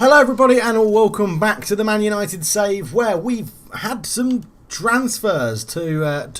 Hello everybody and welcome back to the Man United Save, where we've had some transfers that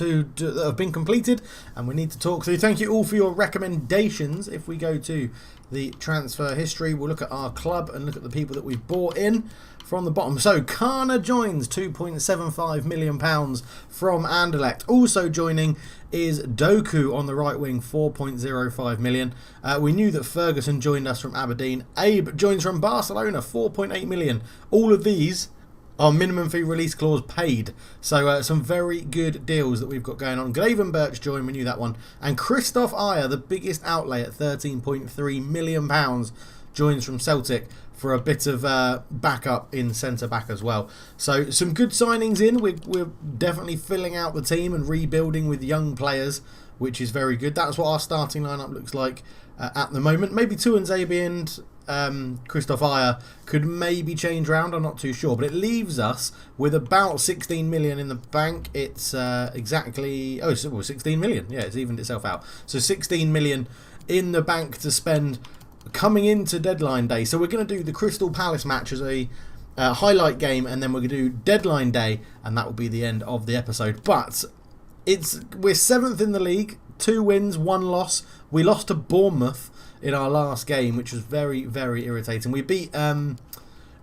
have been completed and we need to talk through. Thank you all for your recommendations. If we go to the transfer history, we'll look at our club and look at the people that we've bought in from the bottom. So Kana joins, £2.75 million from Anderlecht. Also joining is Doku on the right wing, 4.05 million. We knew that Ferguson joined us from Aberdeen. Abe joins from Barcelona, 4.8 million. All of these are minimum fee release clause paid. So some very good deals that we've got going on. Gravenberch joined, we knew that one. And Christoph Ayer, the biggest outlay at £13.3 million, joins from Celtic for a bit of backup in centre-back as well. So some good signings in. We're definitely filling out the team and rebuilding with young players, which is very good. That's what our starting lineup looks like at the moment. Maybe Tuanzebe and Christoph Ayer could maybe change round. I'm not too sure. But it leaves us with about 16 million in the bank. It's exactly... 16 million. Yeah, it's evened itself out. So 16 million in the bank to spend coming into deadline day. So we're going to do the Crystal Palace match as a highlight game, and then we're going to do deadline day, and that will be the end of the episode. But we're 7th in the league, 2 wins, 1 loss. We lost to Bournemouth in our last game, which was very, very irritating. We beat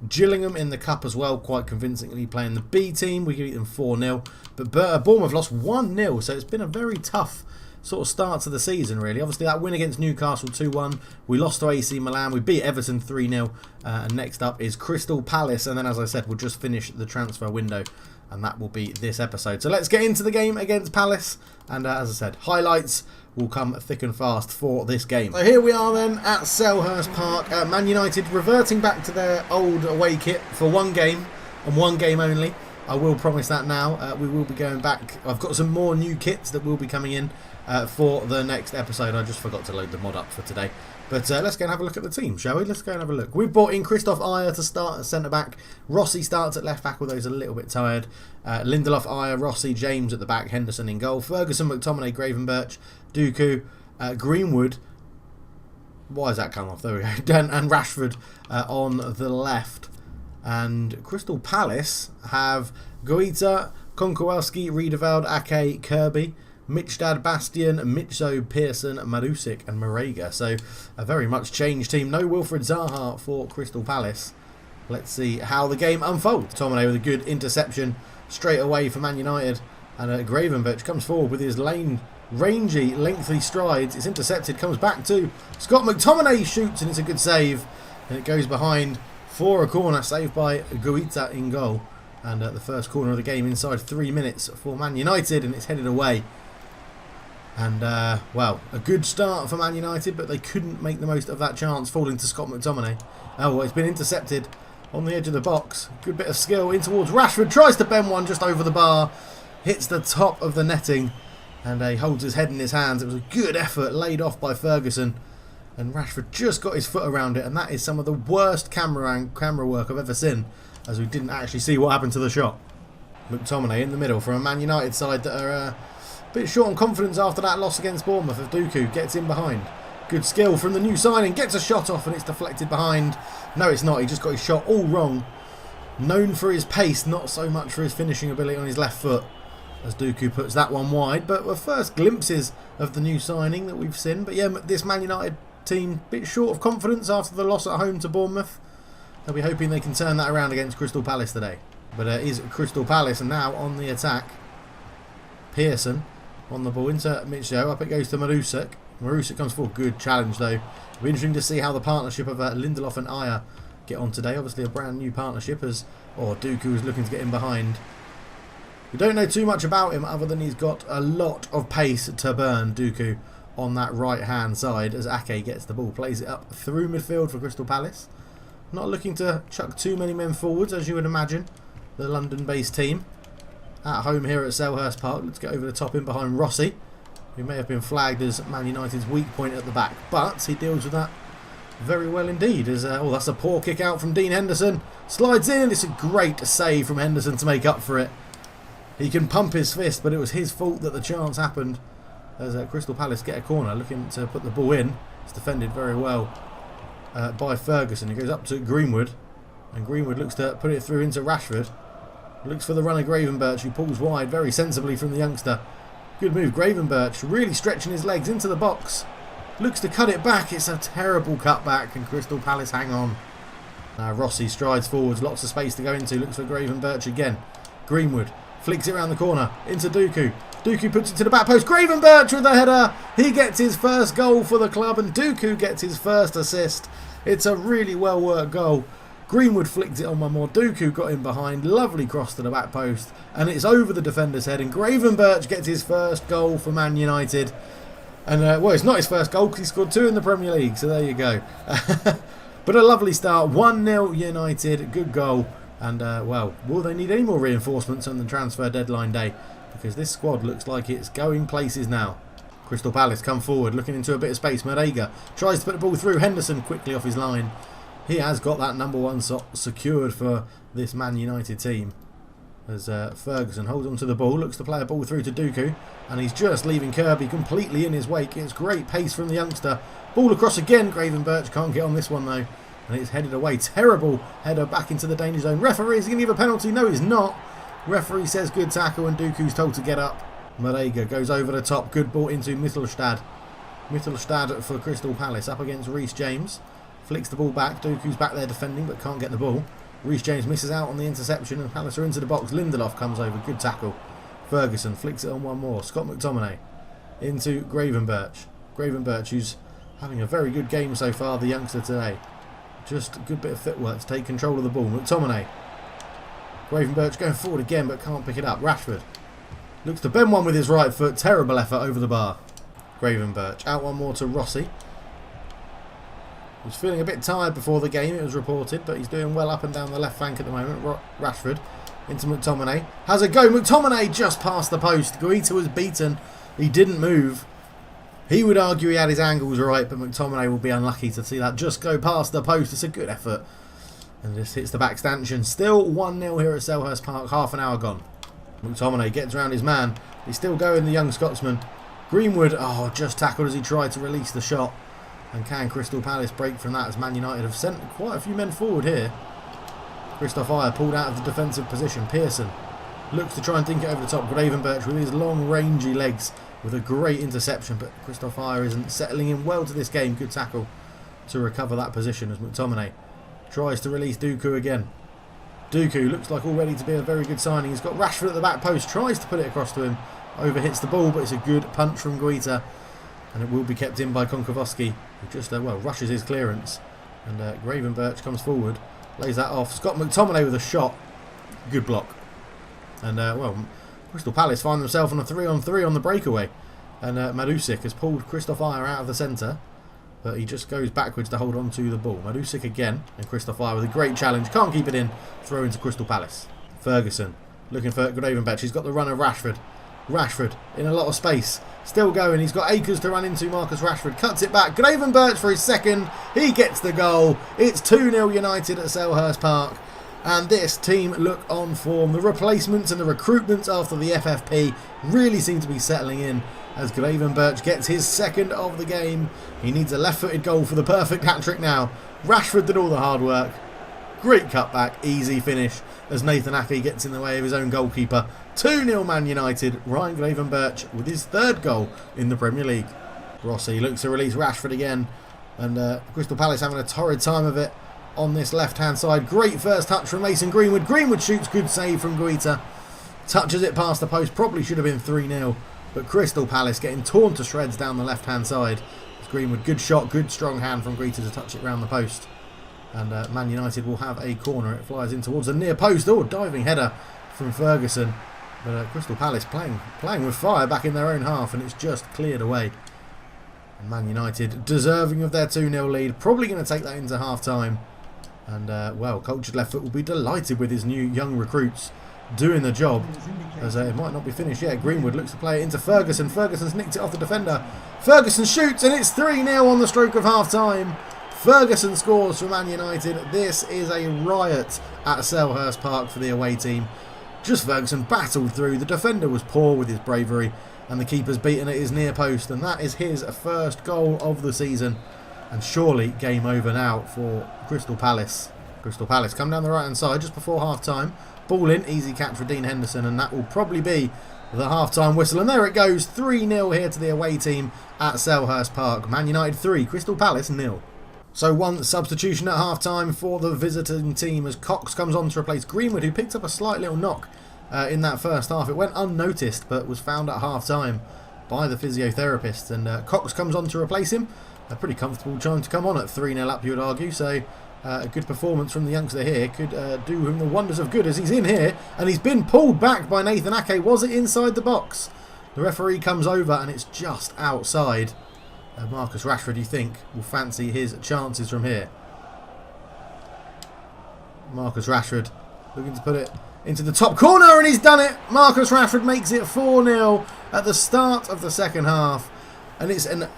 Gillingham in the cup as well, quite convincingly, playing the B team. We beat them 4-0, but Bournemouth lost 1-0, so it's been a very tough sort of start to the season, really. Obviously, that win against Newcastle 2-1. We lost to AC Milan. We beat Everton 3-0. And next up is Crystal Palace. And then, as I said, we'll just finish the transfer window. And that will be this episode. So let's get into the game against Palace. And as I said, highlights will come thick and fast for this game. So here we are then at Selhurst Park. Man United reverting back to their old away kit for one game and one game only. I will promise that now. We will be going back. I've got some more new kits that will be coming in for the next episode. I just forgot to load the mod up for today. But let's go and have a look at the team, shall we? Let's go and have a look. We've brought in Christoph Ayer to start at centre-back. Rossi starts at left-back, although he's a little bit tired. Lindelof, Ayer, Rossi, James at the back, Henderson in goal. Ferguson, McTominay, Gravenberch, Doku, Greenwood. Why has that come off? There we go. And Rashford on the left. And Crystal Palace have Goita, Konkowalski, Riedewald, Ake, Kirby, Mitchstad, Bastian, Mitso, Pearson, Marusic and Marega. So a very much changed team. No Wilfried Zaha for Crystal Palace. Let's see how the game unfolds. Tomine with a good interception straight away for Man United. And Gravenberch comes forward with his rangy, lengthy strides. It's intercepted, comes back to Scott McTominay, shoots, and it's a good save. And it goes behind for a corner, saved by Goita in goal. And the first corner of the game inside 3 minutes for Man United, and it's headed away. And, well, a good start for Man United, but they couldn't make the most of that chance, falling to Scott McTominay. Oh, well, it's been intercepted on the edge of the box. Good bit of skill in towards Rashford, tries to bend one just over the bar, hits the top of the netting, and he holds his head in his hands. It was a good effort laid off by Ferguson, and Rashford just got his foot around it, and that is some of the worst camera work I've ever seen, as we didn't actually see what happened to the shot. McTominay in the middle for a Man United side that are a bit short on confidence after that loss against Bournemouth. If Doku gets in behind. Good skill from the new signing, gets a shot off and it's deflected behind. No, it's not, he just got his shot all wrong. Known for his pace, not so much for his finishing ability on his left foot, as Doku puts that one wide. But the first glimpses of the new signing that we've seen. But yeah, this Man United team a bit short of confidence after the loss at home to Bournemouth. They'll be hoping they can turn that around against Crystal Palace today. But it is Crystal Palace, and now on the attack, Pearson on the ball into Mitchell. Up it goes to Marusic. Marusic comes forward. Good challenge though. It'll be interesting to see how the partnership of Lindelof and Ayer get on today. Obviously a brand new partnership, as Doku is looking to get in behind. We don't know too much about him other than he's got a lot of pace to burn, Doku, on that right hand side, as Ake gets the ball, plays it up through midfield for Crystal Palace. Not looking to chuck too many men forwards, as you would imagine, the London based team. At home here at Selhurst Park. Let's get over the top in behind Rossi, who may have been flagged as Man United's weak point at the back, but he deals with that very well indeed. As that's a poor kick out from Dean Henderson. Slides in. It's a great save from Henderson to make up for it. He can pump his fist, but it was his fault that the chance happened. As Crystal Palace get a corner, looking to put the ball in. It's defended very well by Ferguson. He goes up to Greenwood. And Greenwood looks to put it through into Rashford. Looks for the runner Gravenberch, who pulls wide very sensibly from the youngster. Good move, Gravenberch really stretching his legs into the box. Looks to cut it back. It's a terrible cutback, and Crystal Palace hang on. Now Rossi strides forwards, lots of space to go into. Looks for Gravenberch again. Greenwood flicks it around the corner into Dooku. Dooku puts it to the back post. Gravenberch with the header. He gets his first goal for the club, and Dooku gets his first assist. It's a really well worked goal. Greenwood flicked it on one more. Dooku got in behind. Lovely cross to the back post. And it's over the defender's head. And Gravenberch gets his first goal for Man United. And, well, it's not his first goal because he scored 2 in the Premier League. So there you go. But a lovely start. 1-0 United. Good goal. And, well, will they need any more reinforcements on the transfer deadline day? Because this squad looks like it's going places now. Crystal Palace come forward, looking into a bit of space. Marega tries to put the ball through. Henderson quickly off his line. He has got that number 1 secured for this Man United team. As Ferguson holds on to the ball, looks to play a ball through to Dooku. And he's just leaving Kirby completely in his wake. It's great pace from the youngster. Ball across again. Gravenberch can't get on this one though. And it's headed away. Terrible header back into the danger zone. Referee, is he going to give a penalty? No, he's not. Referee says good tackle, and Dooku's told to get up. Marega goes over the top. Good ball into Mittelstad. Mittelstad for Crystal Palace up against Reece James. Flicks the ball back. Dooku's back there defending but can't get the ball. Reece James misses out on the interception and Palace are into the box. Lindelof comes over. Good tackle. Ferguson flicks it on one more. Scott McTominay into Gravenberch. Gravenberch, who's having a very good game so far, the youngster today. Just a good bit of footwork to take control of the ball. McTominay. Gravenberch going forward again but can't pick it up. Rashford looks to bend one with his right foot. Terrible effort over the bar. Gravenberch out one more to Rossi. He was feeling a bit tired before the game, it was reported, but he's doing well up and down the left flank at the moment. Rashford into McTominay. Has a go. McTominay just past the post. Guaita was beaten. He didn't move. He would argue he had his angles right, but McTominay will be unlucky to see that just go past the post. It's a good effort. And just hits the back stanchion. Still 1-0 here at Selhurst Park. Half an hour gone. McTominay gets around his man. He's still going, the young Scotsman. Greenwood, just tackled as he tried to release the shot. And can Crystal Palace break from that, as Man United have sent quite a few men forward here. Christoph Ayer pulled out of the defensive position. Pearson looks to try and think it over the top. Gravenberch with his long rangy legs with a great interception, but Christoph Ayer isn't settling in well to this game. Good tackle to recover that position as McTominay tries to release Dooku again. Dooku looks like all ready to be a very good signing. He's got Rashford at the back post, tries to put it across to him. Overhits the ball, but it's a good punch from Guaita. And it will be kept in by Konkowski, who just, rushes his clearance. And Gravenberch comes forward, lays that off. Scott McTominay with a shot. Good block. And, Crystal Palace find themselves on a 3-on-3 on the breakaway. And Marusic has pulled Christoph Ayer out of the centre. But he just goes backwards to hold on to the ball. Marusic again. And Christoph Ayer with a great challenge. Can't keep it in. Throw into Crystal Palace. Ferguson looking for Gravenberch. He's got the run of Rashford. Rashford in a lot of space. Still going. He's got acres to run into. Marcus Rashford cuts it back. Gravenberch for his second. He gets the goal. It's 2-0 United at Selhurst Park. And this team look on form. The replacements and the recruitments after the FFP really seem to be settling in as Gravenberch gets his second of the game. He needs a left-footed goal for the perfect hat-trick now. Rashford did all the hard work. Great cutback, easy finish as Nathan Ake gets in the way of his own goalkeeper. 2-0 Man United. Ryan Gravenberch with his third goal in the Premier League. Rossi looks to release Rashford again. And Crystal Palace having a torrid time of it on this left-hand side. Great first touch from Mason Greenwood. Greenwood shoots, good save from Guaita. Touches it past the post. Probably should have been 3-0. But Crystal Palace getting torn to shreds down the left-hand side. Greenwood, good shot, good strong hand from Guaita to touch it round the post. And Man United will have a corner. It flies in towards the near post. Diving header from Ferguson. But Crystal Palace playing with fire back in their own half, and it's just cleared away. And Man United deserving of their 2-0 lead. Probably going to take that into half-time. And, Cultured Left Foot will be delighted with his new young recruits doing the job, as it might not be finished yet. Greenwood looks to play it into Ferguson. Ferguson's nicked it off the defender. Ferguson shoots, and it's 3-0 on the stroke of half-time. Ferguson scores for Man United. This is a riot at Selhurst Park for the away team. Just Ferguson battled through. The defender was poor with his bravery, and the keeper's beaten at his near post, and that is his first goal of the season. And surely game over now for Crystal Palace. Crystal Palace come down the right hand side just before half time. Ball in, easy catch for Dean Henderson, and that will probably be the half-time whistle. And there it goes, 3-0 here to the away team at Selhurst Park. Man United 3, Crystal Palace 0. So one substitution at half-time for the visiting team as Cox comes on to replace Greenwood, who picked up a slight little knock in that first half. It went unnoticed, but was found at half-time by the physiotherapist. And Cox comes on to replace him. A pretty comfortable time to come on at 3-0 up, you would argue. So a good performance from the youngster here could do him the wonders of good, as he's in here and he's been pulled back by Nathan Ake. Was it inside the box? The referee comes over and it's just outside. Marcus Rashford, you think, will fancy his chances from here. Marcus Rashford looking to put it into the top corner, and he's done it. Marcus Rashford makes it 4-0 at the start of the second half. And it's a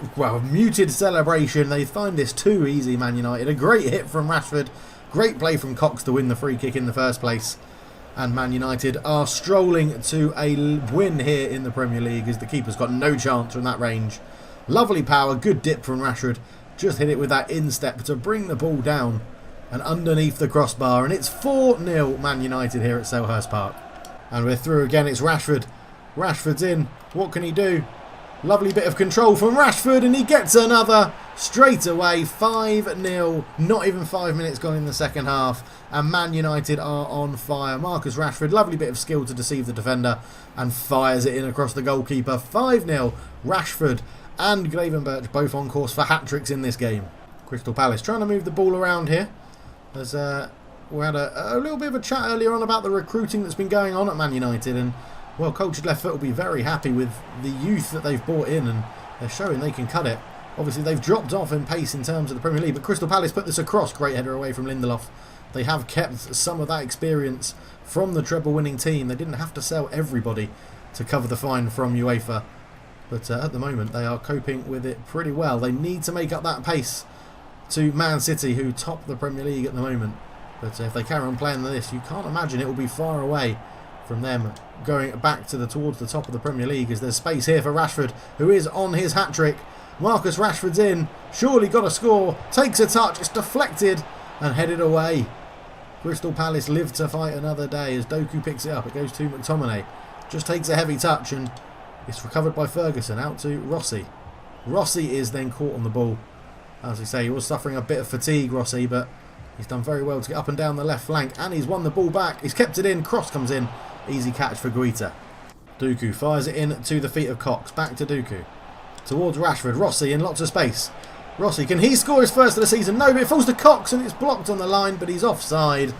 muted celebration. They find this too easy, Man United. A great hit from Rashford. Great play from Cox to win the free kick in the first place. And Man United are strolling to a win here in the Premier League, as the keeper's got no chance from that range. Lovely power, good dip from Rashford. Just hit it with that instep to bring the ball down and underneath the crossbar. And it's 4-0 Man United here at Selhurst Park. And we're through again. It's Rashford. Rashford's in. What can he do? Lovely bit of control from Rashford, and he gets another straight away. 5-0. Not even 5 minutes gone in the second half. And Man United are on fire. Marcus Rashford, lovely bit of skill to deceive the defender, and fires it in across the goalkeeper. 5-0. Rashford and Gravenberch both on course for hat-tricks in this game. Crystal Palace trying to move the ball around here. As we had a little bit of a chat earlier on about the recruiting that's been going on at Man United, and well, Cultured Left Foot will be very happy with the youth that they've brought in, and they're showing they can cut it. Obviously, they've dropped off in pace in terms of the Premier League, but Crystal Palace put this across. Great header away from Lindelof. They have kept some of that experience from the treble-winning team. They didn't have to sell everybody to cover the fine from UEFA. But at the moment, they are coping with it pretty well. They need to make up that pace to Man City, who top the Premier League at the moment. But if they carry on playing this, you can't imagine it will be far away from them going back to towards the top of the Premier League, as there's space here for Rashford, who is on his hat-trick. Marcus Rashford's in, surely got a score, takes a touch, it's deflected and headed away. Crystal Palace live to fight another day as Doku picks it up. It goes to McTominay, just takes a heavy touch, and it's recovered by Ferguson, out to Rossi. Rossi is then caught on the ball. As we say, he was suffering a bit of fatigue, Rossi, but he's done very well to get up and down the left flank, and he's won the ball back. He's kept it in, cross comes in, easy catch for Guita. Doku fires it in to the feet of Cox, back to Doku. Towards Rashford, Rossi in lots of space. Rossi, can he score his first of the season? No, but it falls to Cox and it's blocked on the line, but he's offside.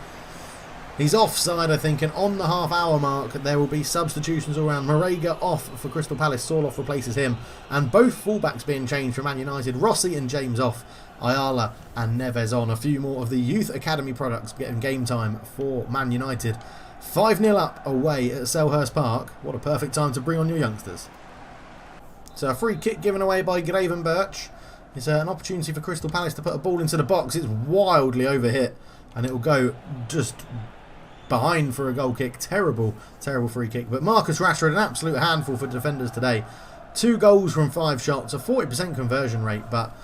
He's offside, I think, and on the half-hour mark, there will be substitutions all around. Marega off for Crystal Palace, Sorloth replaces him, and both fullbacks being changed for Man United. Rossi and James off, Ayala and Neves on. A few more of the Youth Academy products getting game time for Man United. 5-0 up away at Selhurst Park. What a perfect time to bring on your youngsters. So a free kick given away by Gravenberch. It's an opportunity for Crystal Palace to put a ball into the box. It's wildly overhit, and it will go just behind for a goal kick. Terrible, terrible free kick. But Marcus Rashford, an absolute handful for defenders today. 2 goals from 5 shots, a 40% conversion rate, but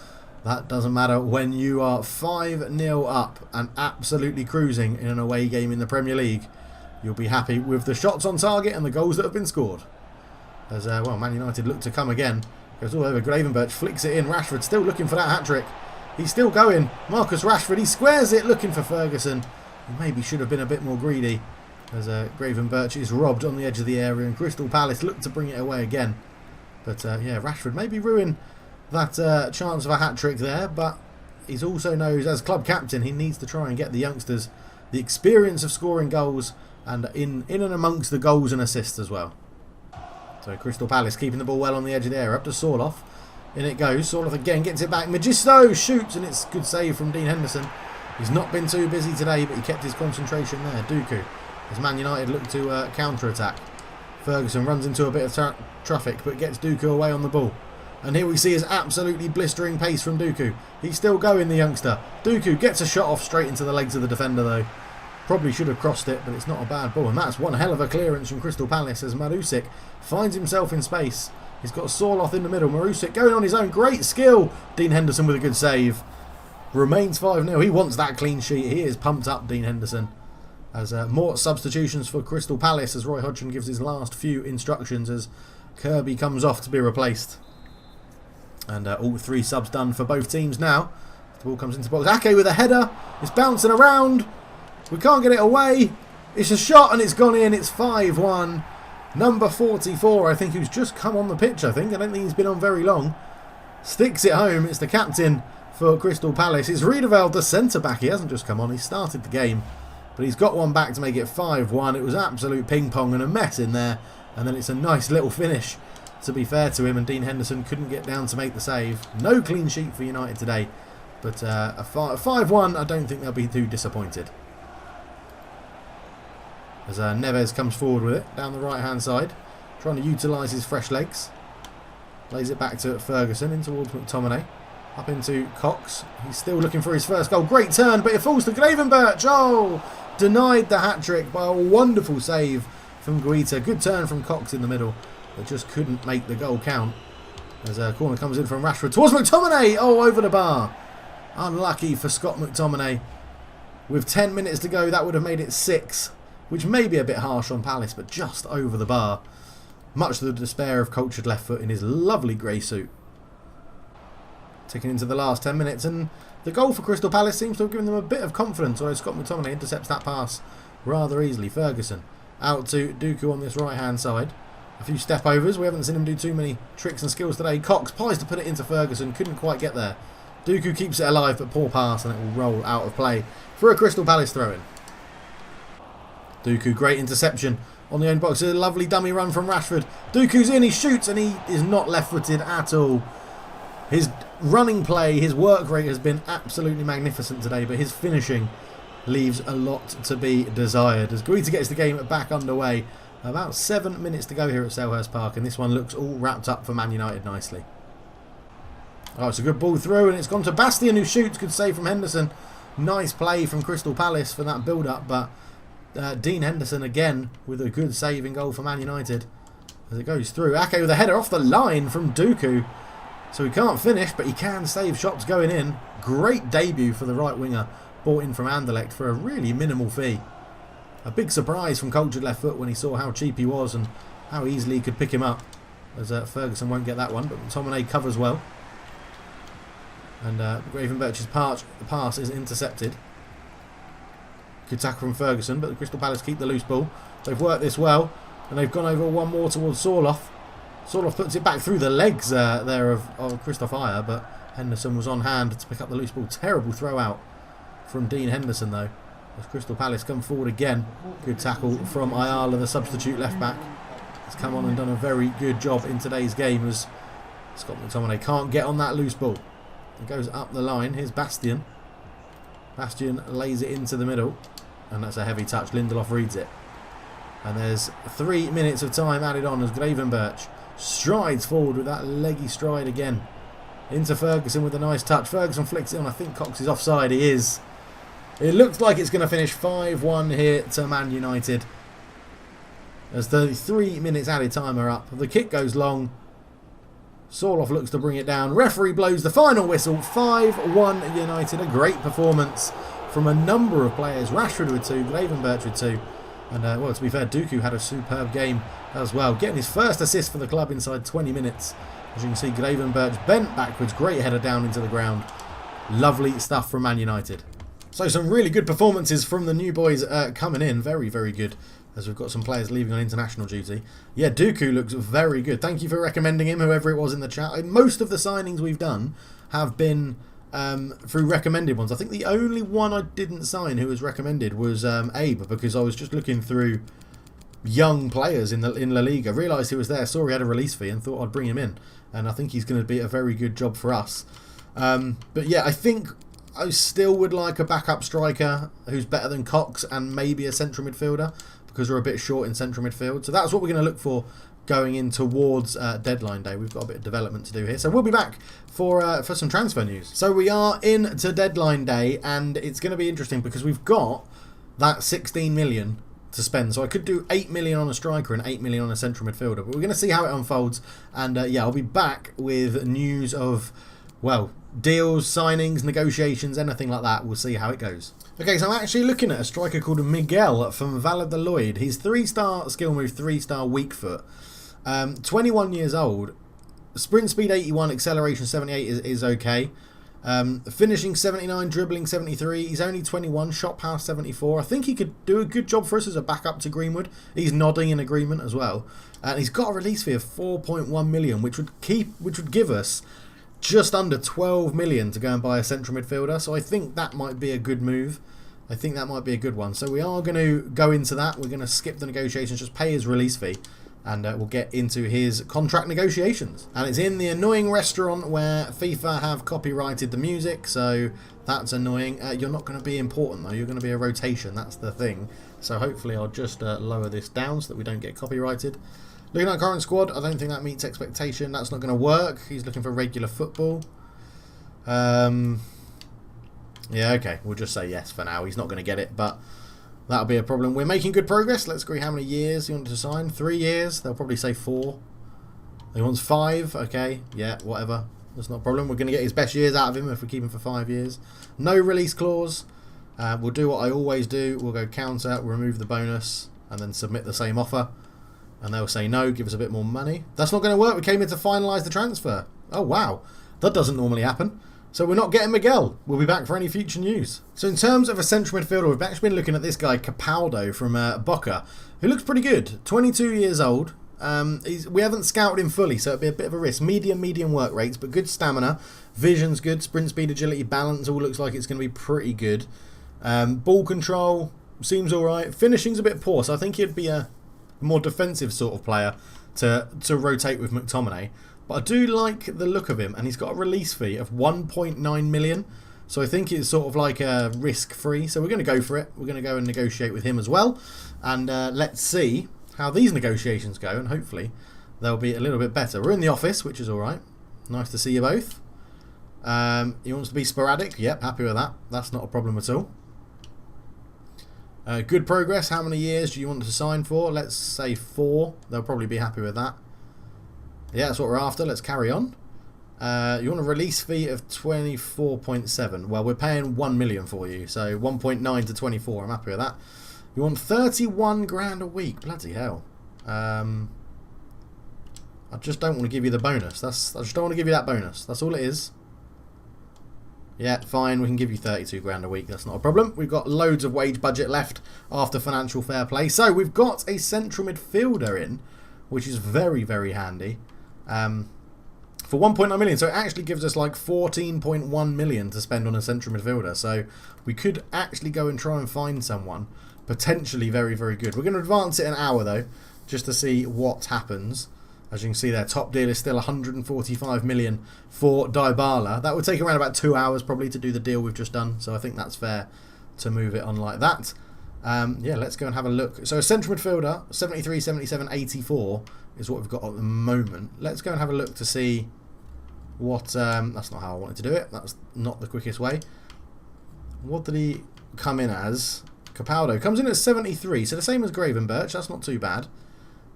that doesn't matter when you are 5-0 up and absolutely cruising in an away game in the Premier League. You'll be happy with the shots on target and the goals that have been scored. As well, Man United look to come again. Goes all over Gravenberch, flicks it in. Rashford still looking for that hat-trick. He's still going. Marcus Rashford, he squares it, looking for Ferguson. He maybe should have been a bit more greedy, as Gravenberch is robbed on the edge of the area, and Crystal Palace look to bring it away again. But yeah, Rashford maybe ruin that chance of a hat-trick there, but he also knows, as club captain, he needs to try and get the youngsters the experience of scoring goals, and in and amongst the goals and assists as well. So Crystal Palace keeping the ball well on the edge of the area, up to Sorloth. In it goes, Sorloth again gets it back, Magisto shoots, and it's a good save from Dean Henderson. He's not been too busy today, but he kept his concentration there. Doku, as Man United look to counter-attack. Ferguson runs into a bit of traffic, but gets Doku away on the ball. And here we see his absolutely blistering pace from Doku. He's still going, the youngster. Doku gets a shot off straight into the legs of the defender, though. Probably should have crossed it, but it's not a bad ball. And that's one hell of a clearance from Crystal Palace as Marusic finds himself in space. He's got Sorloth in the middle. Marusic going on his own. Great skill. Dean Henderson with a good save. remains 5-0. He wants that clean sheet. He is pumped up, Dean Henderson. As more substitutions for Crystal Palace as Roy Hodgson gives his last few instructions as Kirby comes off to be replaced. And all 3 subs done for both teams now. The ball comes into the box. Ake with a header. It's bouncing around. We can't get it away. It's a shot and it's gone in. It's 5-1. Number 44, I think, who's just come on the pitch, I don't think he's been on very long. Sticks it home. It's the captain for Crystal Palace. It's Riedewald, the centre-back. He hasn't just come on. He started the game. But he's got one back to make it 5-1. It was absolute ping-pong and a mess in there. And then it's a nice little finish, to be fair to him. And Dean Henderson couldn't get down to make the save. No clean sheet for United today. But a 5-1, I don't think they'll be too disappointed. As Neves comes forward with it, down the right-hand side. Trying to utilise his fresh legs. Lays it back to Ferguson, in towards McTominay. Up into Cox. He's still looking for his first goal. Great turn, but it falls to Gravenberch. Oh! Denied the hat-trick by a wonderful save from Guaita. Good turn from Cox in the middle, but just couldn't make the goal count. As a corner comes in from Rashford towards McTominay. Oh, over the bar. Unlucky for Scott McTominay. With 10 minutes to go, that would have made it 6. Which may be a bit harsh on Palace, but just over the bar. Much to the despair of cultured left foot in his lovely grey suit. Ticking into the last 10 minutes, and the goal for Crystal Palace seems to have given them a bit of confidence, although Scott McTominay intercepts that pass rather easily. Ferguson out to Dooku on this right-hand side. A few step overs. We haven't seen him do too many tricks and skills today. Cox pies to put it into Ferguson. Couldn't quite get there. Dooku keeps it alive, but poor pass, and it will roll out of play for a Crystal Palace throw-in. Dooku, great interception on the own box. A lovely dummy run from Rashford. Dooku's in, he shoots, and he is not left-footed at all. His running play, his work rate has been absolutely magnificent today, but his finishing leaves a lot to be desired. As Guaita gets the game back underway, about 7 minutes to go here at Selhurst Park, and this one looks all wrapped up for Man United nicely. Oh, it's a good ball through, and it's gone to Bastian, who shoots. Good save from Henderson. Nice play from Crystal Palace for that build-up, but Dean Henderson again with a good saving goal for Man United as it goes through. Ake with a header off the line from Dooku. So he can't finish, but he can save shots going in. Great debut for the right winger, bought in from Anderlecht for a really minimal fee. A big surprise from cultured left foot when he saw how cheap he was and how easily he could pick him up. As Ferguson won't get that one, but McTominay covers well. And Gravenberch's pass is intercepted. Good tackle from Ferguson, but the Crystal Palace keep the loose ball. They've worked this well, and they've gone over one more towards Sorloth. Sorloth puts it back through the legs there of Christoph Ayer, but Henderson was on hand to pick up the loose ball. Terrible throw out from Dean Henderson, though. As Crystal Palace come forward again. Good tackle from Ayala, the substitute left back. He's come on and done a very good job in today's game as Scott McTominay can't get on that loose ball. It goes up the line. Here's Bastian. Bastian lays it into the middle, and that's a heavy touch. Lindelof reads it. And there's 3 minutes of time added on as Gravenberch strides forward with that leggy stride again. Into Ferguson with a nice touch. Ferguson flicks it on. I think Cox is offside. He is. It looks like it's going to finish 5-1 here to Man United. As the 3 minutes added time are up. The kick goes long. Sorloth looks to bring it down. Referee blows the final whistle. 5-1 United. A great performance from a number of players. Rashford with 2, Gravenberch with 2. And, well, to be fair, Dooku had a superb game as well. Getting his first assist for the club inside 20 minutes. As you can see, Gravenberch bent backwards. Great header down into the ground. Lovely stuff from Man United. So some really good performances from the new boys coming in. Very, very good. As we've got some players leaving on international duty. Yeah, Dooku looks very good. Thank you for recommending him, whoever it was in the chat. Most of the signings we've done have been through recommended ones. I think the only one I didn't sign who was recommended was Abe, because I was just looking through young players in La Liga. Realised he was there, saw he had a release fee, and thought I'd bring him in. And I think he's going to be a very good job for us. But yeah, I think I still would like a backup striker who's better than Cox and maybe a central midfielder, because we're a bit short in central midfield. So that's what we're going to look for going in towards deadline day. We've got a bit of development to do here. So we'll be back for some transfer news. So we are into deadline day, and it's going to be interesting because we've got that 16 million to spend. So I could do 8 million on a striker and 8 million on a central midfielder. But we're going to see how it unfolds. And yeah, I'll be back with news of well, deals, signings, negotiations, anything like that. We'll see how it goes. Okay, so I'm actually looking at a striker called Miguel from Valladolid. He's 3-star skill move, 3-star weak foot. 21 years old. Sprint speed 81, acceleration 78 is okay. Finishing 79, dribbling 73. He's only 21, shot pass 74. I think he could do a good job for us as a backup to Greenwood. He's nodding in agreement as well. And he's got a release fee of 4.1 million, which would give us just under 12 million to go and buy a central midfielder. So I think that might be a good move. I think that might be a good one. So we are going to go into that. We're going to skip the negotiations, just pay his release fee. And we'll get into his contract negotiations. And it's in the annoying restaurant where FIFA have copyrighted the music, so that's annoying. You're not going to be important, though. You're going to be a rotation. That's the thing. So hopefully I'll just lower this down so that we don't get copyrighted. Looking at current squad, I don't think that meets expectation. That's not going to work. He's looking for regular football. Yeah, okay. We'll just say yes for now. He's not going to get it, but that'll be a problem. We're making good progress. Let's agree how many years he wants to sign. 3 years. They'll probably say 4. He wants 5. Okay. Yeah, whatever. That's not a problem. We're going to get his best years out of him if we keep him for 5 years. No release clause. We'll do what I always do. We'll go counter, remove the bonus, and then submit the same offer. And they'll say no, give us a bit more money. That's not going to work. We came in to finalise the transfer. Oh, wow. That doesn't normally happen. So we're not getting Miguel. We'll be back for any future news. So in terms of a central midfielder, we've actually been looking at this guy, Capaldo from Boca, who looks pretty good. 22 years old. We haven't scouted him fully, so it'd be a bit of a risk. Medium work rates, but good stamina. Vision's good. Sprint speed, agility, balance, all looks like it's going to be pretty good. Ball control seems all right. Finishing's a bit poor, so I think he'd be a more defensive sort of player to rotate with McTominay. But I do like the look of him, and he's got a release fee of 1.9 million. So I think it's sort of like a risk-free. So we're going to go for it. We're going to go and negotiate with him as well. And let's see how these negotiations go, and hopefully they'll be a little bit better. We're in the office, which is all right. Nice to see you both. He wants to be sporadic. Yep, happy with that. That's not a problem at all. Good progress. How many years do you want to sign for? Let's say 4. They'll probably be happy with that. Yeah, that's what we're after. Let's carry on. You want a release fee of 24.7. Well, we're paying 1 million for you, so 1.9 to 24. I'm happy with that. You want 31 grand a week. Bloody hell. I just don't want to give you the bonus. I just don't want to give you that bonus. That's all it is. Yeah, fine. We can give you 32 grand a week. That's not a problem. We've got loads of wage budget left after financial fair play. So we've got a central midfielder in, which is very, very handy. For 1.9 million, so it actually gives us like 14.1 million to spend on a central midfielder. So we could actually go and try and find someone potentially very, very good. We're going to advance it an hour though, just to see what happens. As you can see, their top deal is still 145 million for Dybala. That would take around about 2 hours probably to do the deal we've just done. So I think that's fair to move it on like that. Yeah, let's go and have a look. So a central midfielder, 73, 77, 84 is what we've got at the moment. Let's go and have a look to see what... that's not how I wanted to do it. That's not the quickest way. What did he come in as? Capaldo comes in at 73, so the same as Gravenberch. That's not too bad.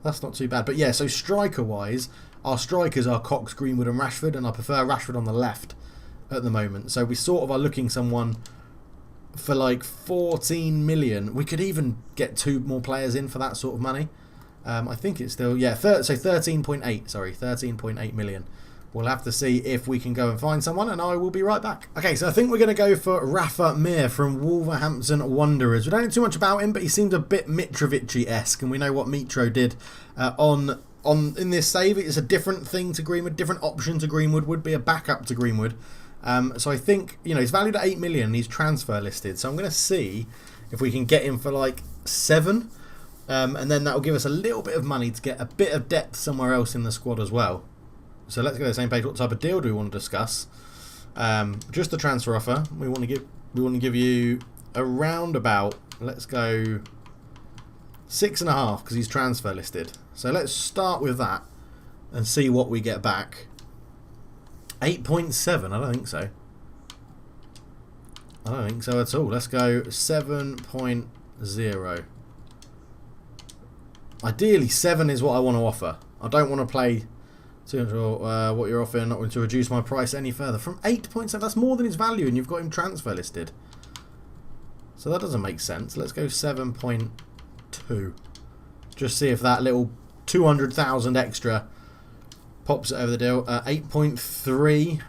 That's not too bad. But yeah, so striker-wise, our strikers are Cox, Greenwood and Rashford, and I prefer Rashford on the left at the moment. So we sort of are looking someone for like 14 million. We could even get 2 more players in for that sort of money. I think it's still, yeah, so 13.8, sorry, 13.8 million. We'll have to see if we can go and find someone, and I will be right back. Okay, so I think we're going to go for Rafa Mir from Wolverhampton Wanderers. We don't know too much about him, but he seemed a bit Mitrovic-esque, and we know what Mitro did in this save. It's a different thing to Greenwood, different option to Greenwood, would be a backup to Greenwood. So I think, you know, he's valued at 8 million, and he's transfer listed. So I'm going to see if we can get him for like 7, and then that will give us a little bit of money to get a bit of depth somewhere else in the squad as well. So let's go to the same page. What type of deal do we want to discuss? Just the transfer offer. We want to give you around about, let's go 6.5 because he's transfer listed. So let's start with that and see what we get back. 8.7. I don't think so. I don't think so at all. Let's go 7.0. Ideally 7 is what I want to offer. I don't want to play What you're offering, not going to reduce my price any further. From 8.7, that's more than his value, and you've got him transfer listed. So that doesn't make sense. Let's go 7.2. Just see if that little 200,000 extra pops it over the deal. 8.3.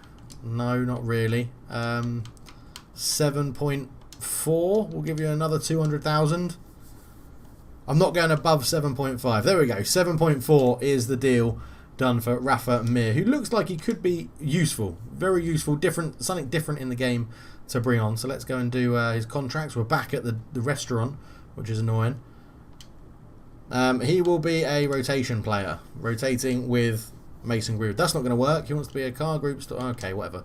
No, not really. 7.4. We'll give you another 200,000. I'm not going above 7.5. There we go. 7.4 is the deal done for Rafa Mir, who looks like he could be useful. Very useful. Something different in the game to bring on. So let's go and do his contracts. We're back at the restaurant, which is annoying. He will be a rotation player. Rotating with Mason Greenwood. That's not going to work. He wants to be a car group store. Okay, whatever.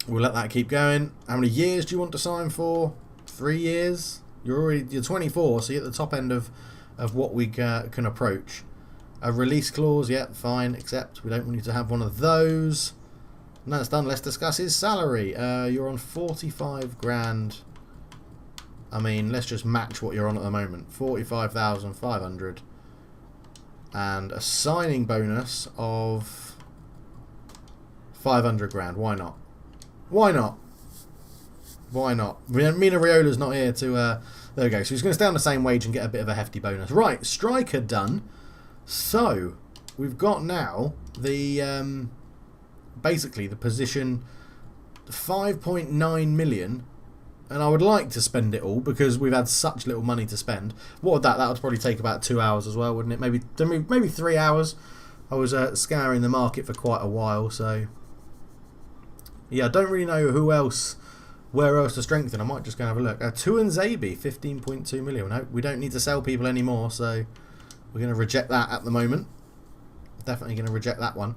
We'll let that keep going. How many years do you want to sign for? 3 years? You're 24, so you're at the top end of what we can approach. A release clause, yeah, fine, except we don't want you to have one of those. And that's done. Let's discuss his salary. You're on 45 grand. I mean, let's just match what you're on at the moment. 45,500. And a signing bonus of 500 grand. Why not? Why not? Why not? Mina Riola's not here to... there we go. So he's going to stay on the same wage and get a bit of a hefty bonus. Right, striker done. So, we've got now the... basically, the position 5.9 million. And I would like to spend it all because we've had such little money to spend. What would that would probably take about 2 hours as well, wouldn't it? Maybe 3 hours. I was scouring the market for quite a while, so... Yeah, I don't really know where else to strengthen. I might just go and have a look. Tuanzebe, 15.2 million. No, we don't need to sell people anymore, so we're going to reject that at the moment. Definitely going to reject that one.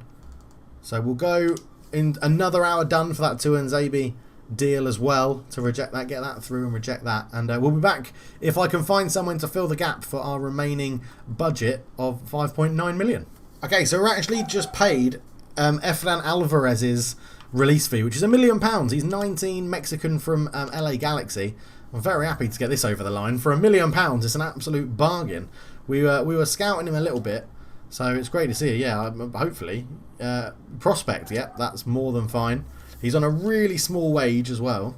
So we'll go in another hour done for that Tuanzebe deal as well to reject that, get that through and reject that. And we'll be back if I can find someone to fill the gap for our remaining budget of 5.9 million. Okay, so we're actually just paid Efran Alvarez's release fee, which is £1 million. He's 19, Mexican from LA Galaxy. I'm very happy to get this over the line. For £1 million, it's an absolute bargain. We were scouting him a little bit, so it's great to see. Yeah, hopefully. Prospect, yeah, that's more than fine. He's on a really small wage as well.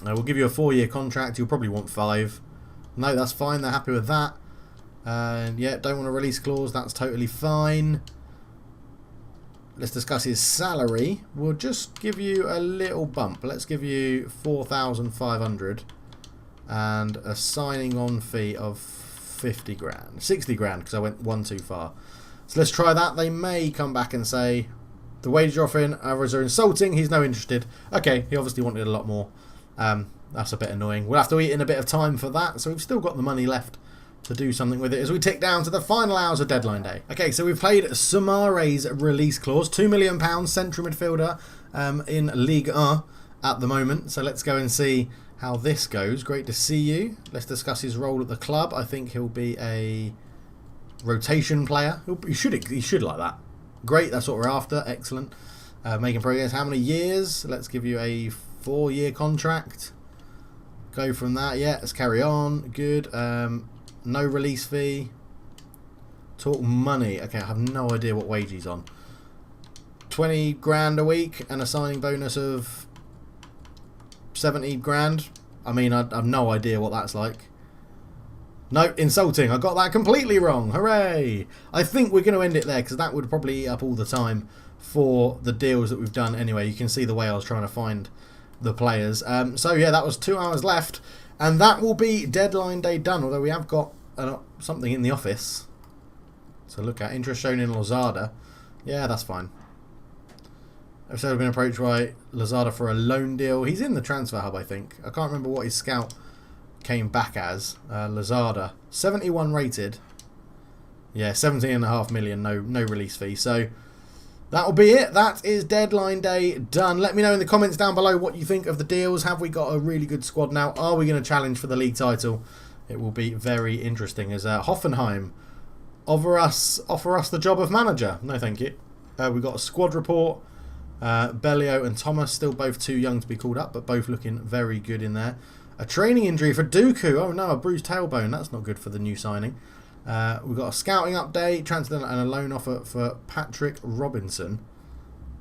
We'll give you a 4-year contract. You'll probably want 5. No, that's fine. They're happy with that. Yeah, don't want a release clause. That's totally fine. Let's discuss his salary. We'll just give you a little bump. Let's give you 4,500 and a signing on fee of 50 grand. 60 grand because I went one too far. So let's try that. They may come back and say the wage you're offering others are insulting. He's no interested. Okay, he obviously wanted a lot more. That's a bit annoying. We'll have to eat in a bit of time for that. So we've still got the money left to do something with it as we tick down to the final hours of deadline day. Okay, so we've played Soumare's release clause, £2 million central midfielder in Ligue 1 at the moment. So let's go and see how this goes. Great to see you. Let's discuss his role at the club. I think he'll be a rotation player. He should like that. Great, that's what we're after. Excellent. Making progress. How many years? Let's give you a 4-year contract. Go from that. Yeah, let's carry on. Good. No release fee. Talk money. Okay, I have no idea what wage he's on. 20 grand a week and a signing bonus of 70 grand. I mean, I have no idea what that's like. No, insulting. I got that completely wrong. Hooray! I think we're going to end it there because that would probably eat up all the time for the deals that we've done anyway. You can see the way I was trying to find the players. So yeah, that was 2 hours left. And that will be deadline day done, although we have got something in the office to look at. Interest shown in Lozada. Yeah, that's fine. I've been approached by Lozada for a loan deal. He's in the transfer hub, I think. I can't remember what his scout came back as. Lozada. 71 rated. Yeah, 17.5 million, no release fee. So that'll be it. That is deadline day done. Let me know in the comments down below what you think of the deals. Have we got a really good squad now? Are we going to challenge for the league title? It will be very interesting as Hoffenheim offer us the job of manager. No, thank you. We've got a squad report. Bellio and Thomas still both too young to be called up, but both looking very good in there. A training injury for Dooku. Oh no, a bruised tailbone. That's not good for the new signing. We've got a scouting update, transfer and a loan offer for Patrick Robinson.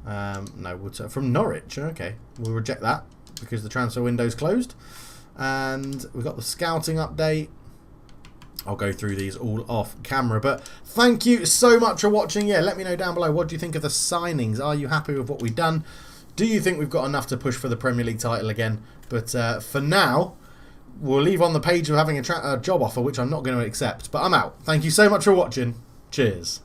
No, from Norwich. Okay, we'll reject that because the transfer window's closed. And we've got the scouting update. I'll go through these all off camera, but thank you so much for watching. Yeah, let me know down below, what do you think of the signings? Are you happy with what we've done? Do you think we've got enough to push for the Premier League title again? But for now, we'll leave on the page of having a job offer, which I'm not going to accept, but I'm out. Thank you so much for watching. Cheers.